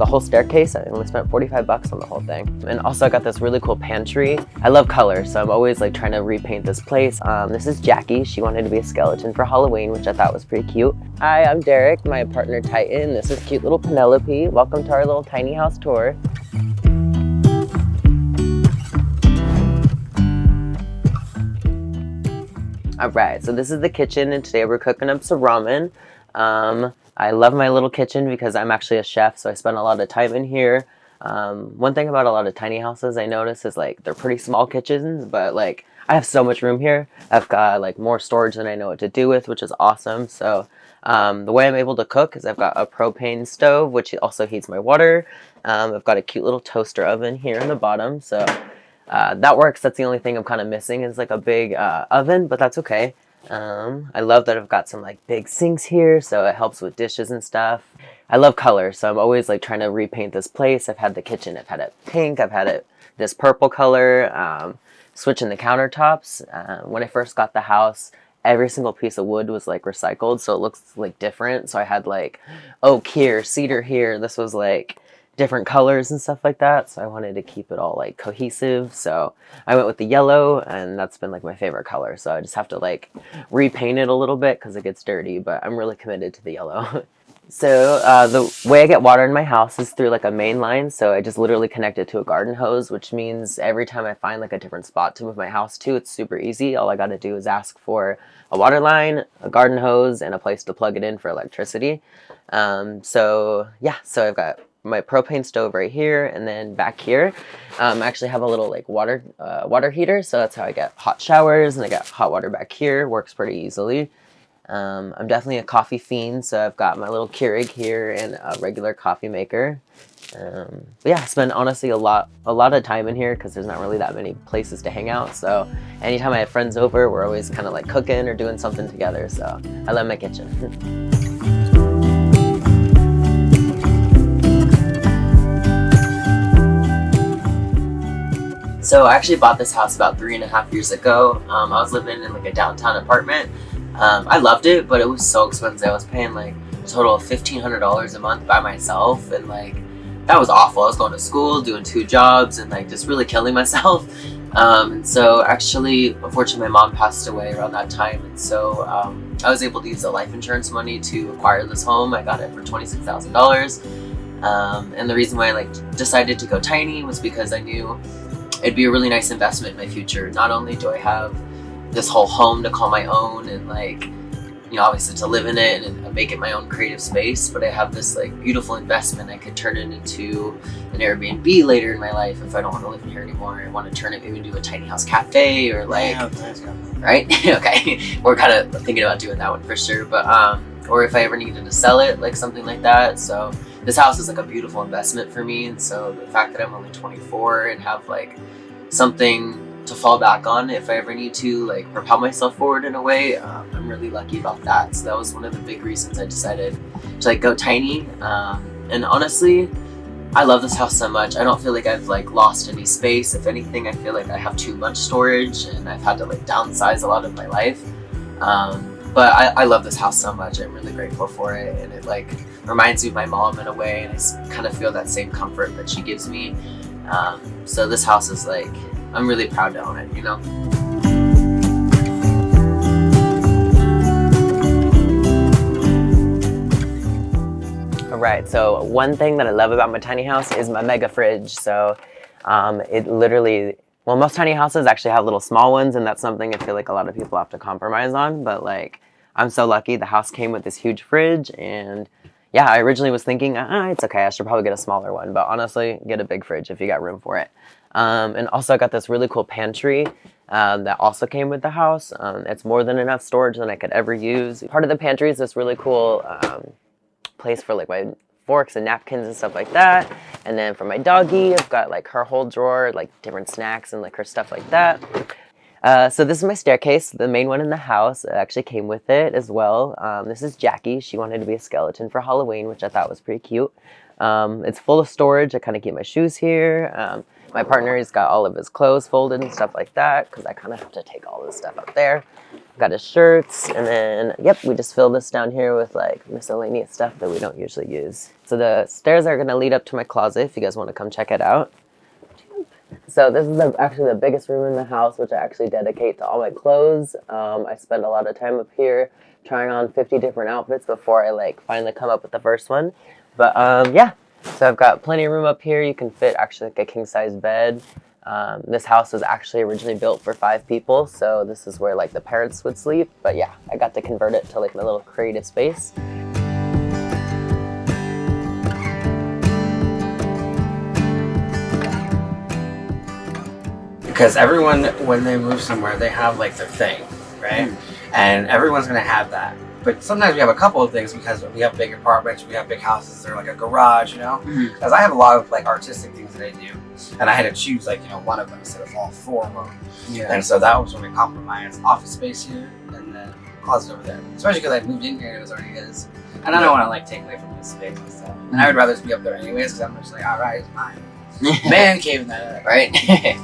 the whole staircase. I only spent 45 bucks on the whole thing. And also I got this really cool pantry. I love color, so I'm always like trying to repaint this place. This is Jackie. She wanted to be a skeleton for Halloween, which I thought was pretty cute. Hi, I'm Derek, my partner Titon. This is cute little Penelope. Welcome to our little tiny house tour. All right, so this is the kitchen, and today we're cooking up some ramen. I love my little kitchen because I'm actually a chef, so I spend a lot of time in here. One thing about a lot of tiny houses I notice is like they're pretty small kitchens, but like I have so much room here. I've got like more storage than I know what to do with, which is awesome. So the way I'm able to cook is I've got a propane stove, which also heats my water. I've got a cute little toaster oven here in the bottom, so that works. That's the only thing I'm kind of missing is like a big oven, but that's okay. I love that I've got some like big sinks here, so it helps with dishes and stuff. I love color, so I'm always like trying to repaint this place. I've had the kitchen, I've had it pink, I've had it this purple color, switching the countertops. When I first got the house, every single piece of wood was like recycled, so it looks like different. So I had like oak here, cedar here. This was like different colors and stuff like that, so I wanted to keep it all like cohesive, so I went with the yellow, and that's been like my favorite color. So I just have to like repaint it a little bit because it gets dirty, but I'm really committed to the yellow. So the way I get water in my house is through like a main line, so I just literally connect it to a garden hose, which means every time I find like a different spot to move my house to, it's super easy. All I got to do is ask for a water line, a garden hose, and a place to plug it in for electricity. So yeah, so I've got my propane stove right here, and then back here I actually have a little like water heater, so that's how I get hot showers, and I got hot water back here. Works pretty easily. I'm definitely a coffee fiend, so I've got my little Keurig here and a regular coffee maker. But yeah, I spend honestly a lot of time in here because there's not really that many places to hang out, so anytime I have friends over, we're always kind of like cooking or doing something together, so I love my kitchen. So I actually bought this house about 3.5 years ago. I was living in like a downtown apartment. I loved it, but it was so expensive. I was paying like a total of $1,500 a month by myself, and like that was awful. I was going to school, doing 2 jobs, and like just really killing myself. And so actually, unfortunately, my mom passed away around that time, and so I was able to use the life insurance money to acquire this home. I got it for $26,000. And the reason why I like decided to go tiny was because I knew it'd be a really nice investment in my future. Not only do I have this whole home to call my own and like, you know, obviously to live in it and make it my own creative space, but I have this like beautiful investment. I could turn it into an Airbnb later in my life if I don't want to live in here anymore. I want to turn it maybe into a tiny house cafe or like, right? Okay, we're kind of thinking about doing that one for sure. But or if I ever needed to sell it, like something like that. So this house is like a beautiful investment for me, and so the fact that I'm only 24 and have like something to fall back on if I ever need to like propel myself forward in a way, I'm really lucky about that. So that was one of the big reasons I decided to like go tiny. And honestly, I love this house so much. I don't feel like I've like lost any space. If anything, I feel like I have too much storage, and I've had to like downsize a lot of my life. But I love this house so much. I'm really grateful for it, and it like reminds me of my mom in a way, and I kind of feel that same comfort that she gives me. So this house is like, I'm really proud to own it, you know? All right, so one thing that I love about my tiny house is my mega fridge. So it literally, well, most tiny houses actually have little small ones, and that's something I feel like a lot of people have to compromise on, but like I'm so lucky the house came with this huge fridge. And yeah, I originally was thinking, it's okay, I should probably get a smaller one, but honestly, get a big fridge if you got room for it. And also I got this really cool pantry that also came with the house. It's more than enough storage than I could ever use. Part of the pantry is this really cool place for like my forks and napkins and stuff like that. And then for my doggie, I've got like her whole drawer, like different snacks and like her stuff like that. So this is my staircase, the main one in the house. It actually came with it as well. This is Jackie. She wanted to be a skeleton for Halloween, which I thought was pretty cute. It's full of storage. I kind of keep my shoes here. My partner, he's got all of his clothes folded and stuff like that because I kind of have to take all this stuff up there. Got his shirts, and then, yep, we just fill this down here with like miscellaneous stuff that we don't usually use. So the stairs are going to lead up to my closet if you guys want to come check it out. So this is actually the biggest room in the house, which I actually dedicate to all my clothes. I spend a lot of time up here trying on 50 different outfits before I like finally come up with the first one. But yeah, so I've got plenty of room up here. You can fit actually like a king-size bed. This house was actually originally built for 5 people, so this is where like the parents would sleep. But yeah, I got to convert it to like my little creative space. Because everyone, when they move somewhere, they have like their thing, right? And everyone's gonna have that. But sometimes we have a couple of things because we have big apartments, we have big houses, or like a garage, you know? Because I have a lot of like artistic things that I do, and I had to choose like, you know, one of them instead of all 4 of them. Yeah. And so that was when we compromised. Office space here, and then closet over there. Especially because I moved in here and it was already his. And I don't want to like take away from his space and stuff. And I would rather just be up there anyways, because I'm just like, all right, it's mine. Man cave in that, right?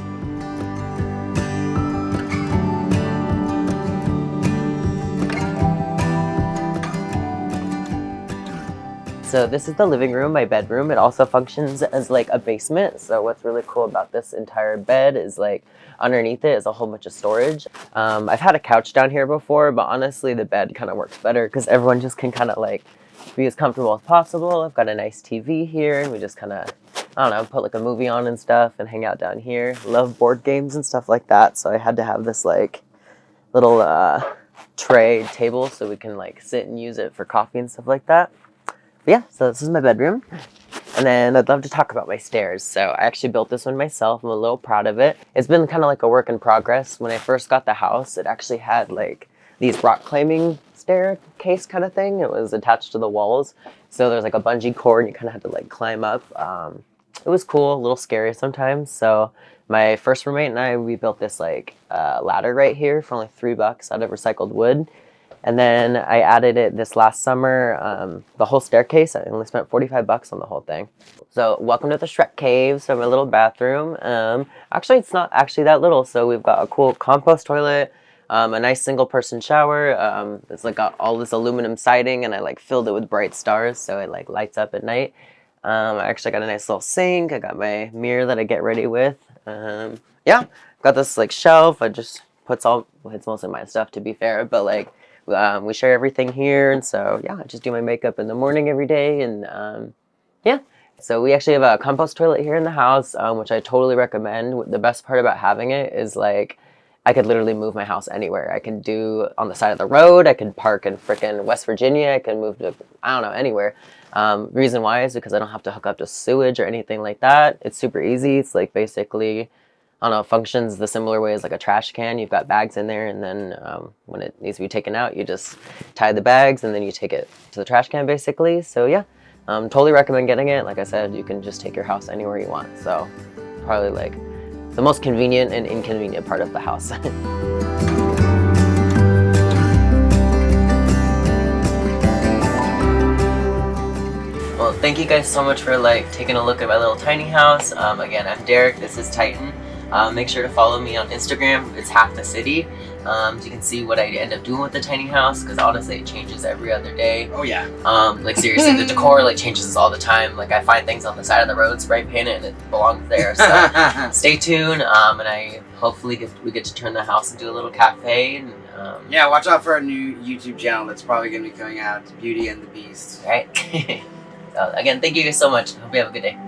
So this is the living room, my bedroom. It also functions as like a basement. So what's really cool about this entire bed is like underneath it is a whole bunch of storage. I've had a couch down here before, but honestly the bed kind of works better because everyone just can kind of like be as comfortable as possible. I've got a nice TV here, and we just kind of, I don't know, put like a movie on and stuff and hang out down here. Love board games and stuff like that. So I had to have this like little tray table so we can like sit and use it for coffee and stuff like that. But yeah, so this is my bedroom. And then I'd love to talk about my stairs. So I actually built this one myself. I'm a little proud of it. It's been kind of like a work in progress. When I first got the house, it actually had like these rock climbing staircase kind of thing. It was attached to the walls. So there's like a bungee cord and you kind of had to like climb up. It was cool, a little scary sometimes. So my first roommate and I, we built this like ladder right here for only $3 out of recycled wood. And then I added it this last summer, the whole staircase. I only spent $45 on the whole thing. So welcome to the Shrek Cave. So my little bathroom. Actually, it's not actually that little. So we've got a cool compost toilet, a nice single person shower. It's like got all this aluminum siding, and I like filled it with bright stars so it like lights up at night. I actually got a nice little sink. I got my mirror that I get ready with. Yeah, got this like shelf. I just puts all, well, it's mostly my stuff to be fair, but like we share everything here. And so yeah, I just do my makeup in the morning every day. And yeah, so we actually have a compost toilet here in the house, which I totally recommend. The best part about having it is like I could literally move my house anywhere. I can do on the side of the road. I could park in frickin' West Virginia. I can move to, I don't know, anywhere. Reason why is because I don't have to hook up to sewage or anything like that. It's super easy. It's like basically, I don't know, functions the similar way as like a trash can. You've got bags in there, and then when it needs to be taken out, you just tie the bags and then you take it to the trash can basically. So yeah, totally recommend getting it. Like I said, you can just take your house anywhere you want. So probably like the most convenient and inconvenient part of the house. Well, thank you guys so much for like taking a look at my little tiny house. Again, I'm Derek, this is Titon. Make sure to follow me on Instagram. It's half the city. So you can see what I end up doing with the tiny house, because honestly it changes every other day. Oh yeah. Like seriously, the decor like changes all the time. Like I find things on the side of the road, spray paint it, and it belongs there. So stay tuned. And I hopefully we get to turn the house into a little cafe. And yeah, watch out for our new YouTube channel that's probably going to be coming out, Beauty and the Beast. Right. So again, thank you guys so much. Hope you have a good day.